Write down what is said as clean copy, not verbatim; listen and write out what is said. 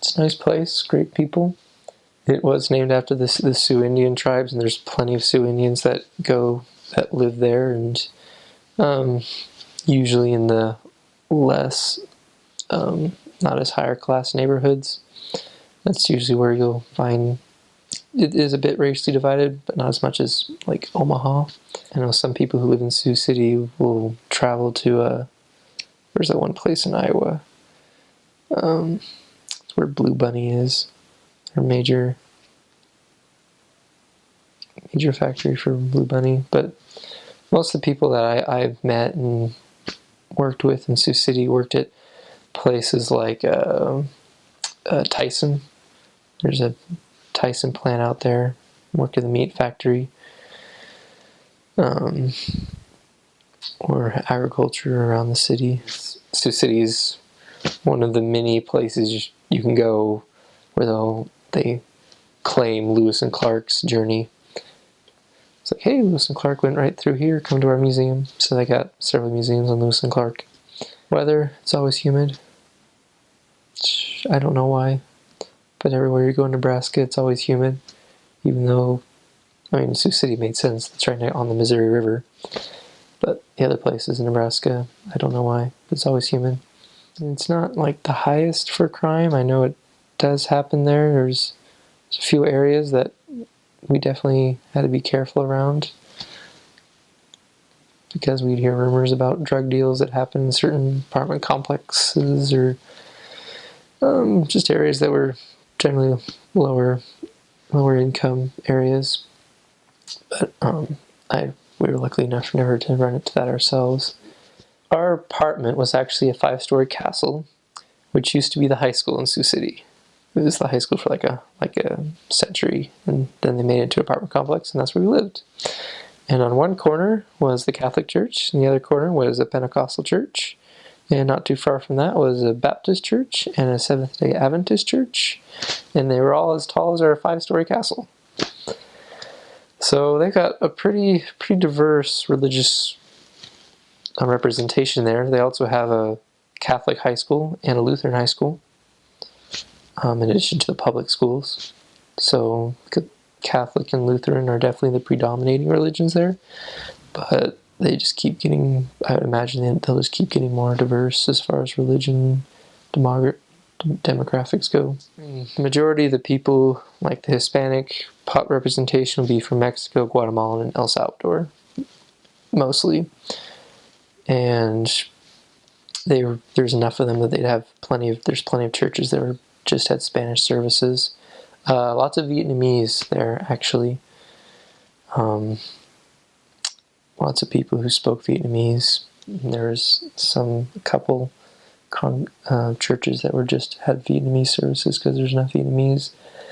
It's a nice place, great people. It was named after the Sioux Indian tribes, and there's plenty of Sioux Indians that live there, and usually in the less, not as higher class neighborhoods. That's usually where you'll find it is a bit racially divided, but not as much as like Omaha. I know some people who live in Sioux City will travel to where's that one place in Iowa? It's where Blue Bunny is. Their major factory for Blue Bunny. But most of the people that I've met and worked with in Sioux City worked at places like Tyson. There's a Tyson plant out there. Worked in the meat factory. Or agriculture around the city. Sioux City is one of the many places you can go where they claim Lewis and Clark's journey. It's like, hey, Lewis and Clark went right through here, come to our museum. So they got several museums on Lewis and Clark. Weather, it's always humid. I don't know why, but everywhere you go in Nebraska, it's always humid. Even though, Sioux City made sense. It's right on the Missouri River. But the other places in Nebraska, I don't know why, but it's always humid. And it's not like the highest for crime. I know it does happen there. There's a few areas that we definitely had to be careful around because we'd hear rumors about drug deals that happen in certain apartment complexes or just areas that were generally lower income areas. But we were lucky enough never to run into that ourselves. Our apartment was actually a 5-story castle, which used to be the high school in Sioux City. It was the high school for like a century, and then they made it into an apartment complex, and that's where we lived. And on one corner was the Catholic Church, and the other corner was a Pentecostal church, and not too far from that was a Baptist church and a Seventh-day Adventist church, and they were all as tall as our 5-story castle. So they got a pretty diverse religious representation there. They also have a Catholic high school and a Lutheran high school, in addition to the public schools. So Catholic and Lutheran are definitely the predominating religions there, but they just keep getting, I would imagine they'll just keep getting more diverse as far as religion demographics go. The majority of the people, like the Hispanic representation, will be from Mexico, Guatemala, and El Salvador, mostly. And there's enough of them that there's plenty of churches that just had Spanish services. Lots of Vietnamese there, actually. Lots of people who spoke Vietnamese. There's a couple churches that had Vietnamese services because there's enough Vietnamese.